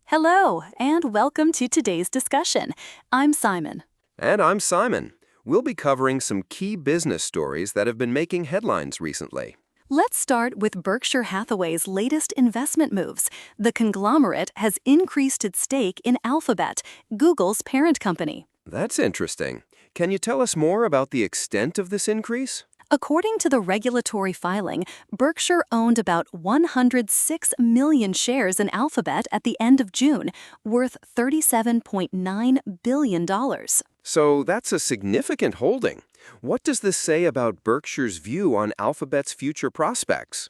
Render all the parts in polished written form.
Hello, and welcome to today's discussion. I'm Simon. And I'm Simon. We'll be covering some key business stories that have been making headlines recently. Let's start with Berkshire Hathaway's latest investment moves. The conglomerate has increased its stake in Alphabet, Google's parent company. That's interesting. Can you tell us more about the extent of this increase? According to the regulatory filing, Berkshire owned about 106 million shares in Alphabet at the end of June, worth $37.9 billion. So that's a significant holding. What does this say about Berkshire's view on Alphabet's future prospects?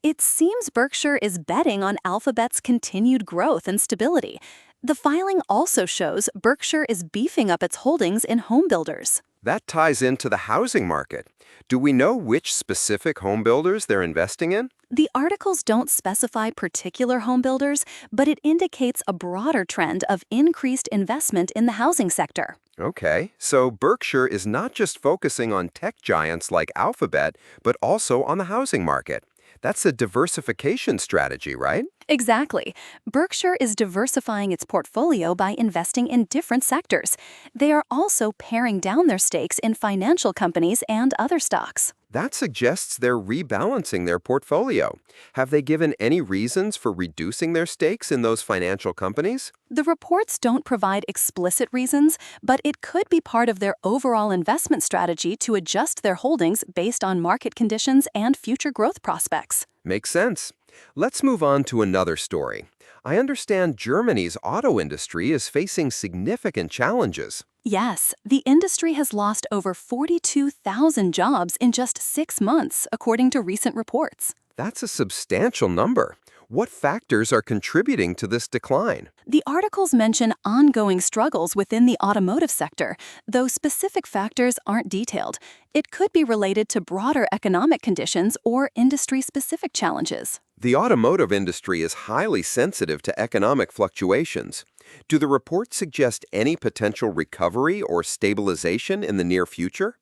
It seems Berkshire is betting on Alphabet's continued growth and stability. The filing also shows Berkshire is beefing up its holdings in home builders. That ties into the housing market. Do we know which specific home builders they're investing in? The articles don't specify particular home builders, but it indicates a broader trend of increased investment in the housing sector. Okay, so Berkshire is not just focusing on tech giants like Alphabet, but also on the housing market. That's a diversification strategy, right? Exactly. Berkshire is diversifying its portfolio by investing in different sectors. They are also paring down their stakes in financial companies and other stocks. That suggests they're rebalancing their portfolio. Have they given any reasons for reducing their stakes in those financial companies? The reports don't provide explicit reasons, but it could be part of their overall investment strategy to adjust their holdings based on market conditions and future growth prospects. Makes sense. Let's move on to another story. I understand Germany's auto industry is facing significant challenges. Yes, the industry has lost over 42,000 jobs in just 6 months, according to recent reports. That's a substantial number. What factors are contributing to this decline? The articles mention ongoing struggles within the automotive sector, though specific factors aren't detailed. It could be related to broader economic conditions or industry-specific challenges. The automotive industry is highly sensitive to economic fluctuations. Do the reports suggest any potential recovery or stabilization in the near future?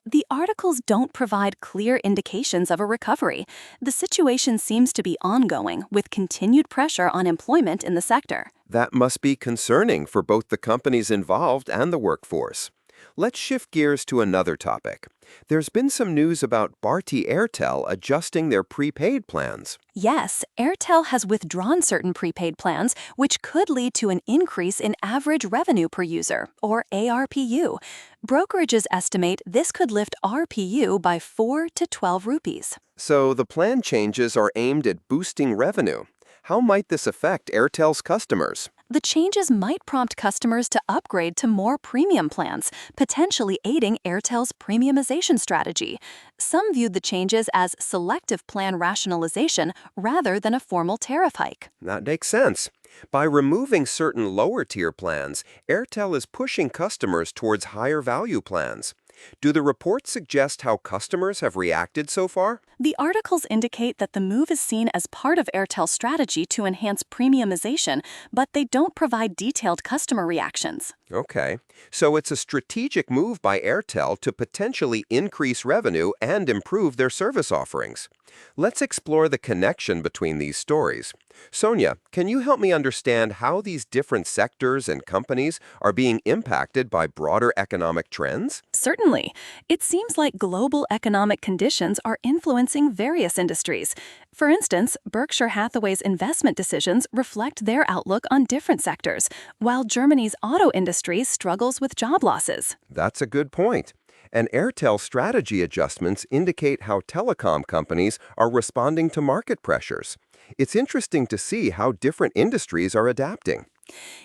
The articles don't provide clear indications of a recovery. The situation seems to be ongoing, with continued pressure on employment in the sector. That must be concerning for both the companies involved and the workforce. Let's shift gears to another topic. There's been some news about Bharti Airtel adjusting their prepaid plans. Yes, Airtel has withdrawn certain prepaid plans, which could lead to an increase in average revenue per user, or ARPU. Brokerages estimate this could lift RPU by 4 to 12 rupees. So the plan changes are aimed at boosting revenue. How might this affect Airtel's customers? The changes might prompt customers to upgrade to more premium plans, potentially aiding Airtel's premiumization strategy. Some viewed the changes as selective plan rationalization rather than a formal tariff hike. That makes sense. By removing certain lower-tier plans, Airtel is pushing customers towards higher value plans. Do the reports suggest how customers have reacted so far? The articles indicate that the move is seen as part of Airtel's strategy to enhance premiumization, but they don't provide detailed customer reactions. Okay, so it's a strategic move by Airtel to potentially increase revenue and improve their service offerings. Let's explore the connection between these stories. Sonia, can you help me understand how these different sectors and companies are being impacted by broader economic trends? Certainly. It seems like global economic conditions are influencing various industries. For instance, Berkshire Hathaway's investment decisions reflect their outlook on different sectors, while Germany's auto industry struggles with job losses. That's a good point. And Airtel strategy adjustments indicate how telecom companies are responding to market pressures. It's interesting to see how different industries are adapting.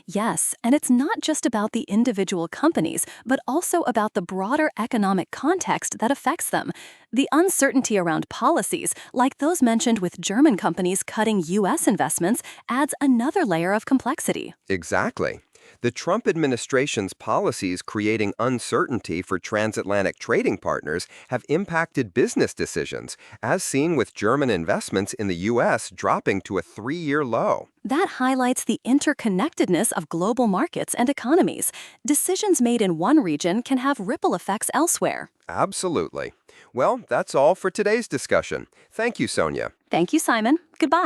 Yes, and it's not just about the individual companies, but also about the broader economic context that affects them. The uncertainty around policies, like those mentioned with German companies cutting U.S. investments, adds another layer of complexity. Exactly. The Trump administration's policies creating uncertainty for transatlantic trading partners have impacted business decisions, as seen with German investments in the U.S. dropping to a 3-year low. That highlights the interconnectedness of global markets and economies. Decisions made in one region can have ripple effects elsewhere. Absolutely. Well, that's all for today's discussion. Thank you, Sonia. Thank you, Simon. Goodbye.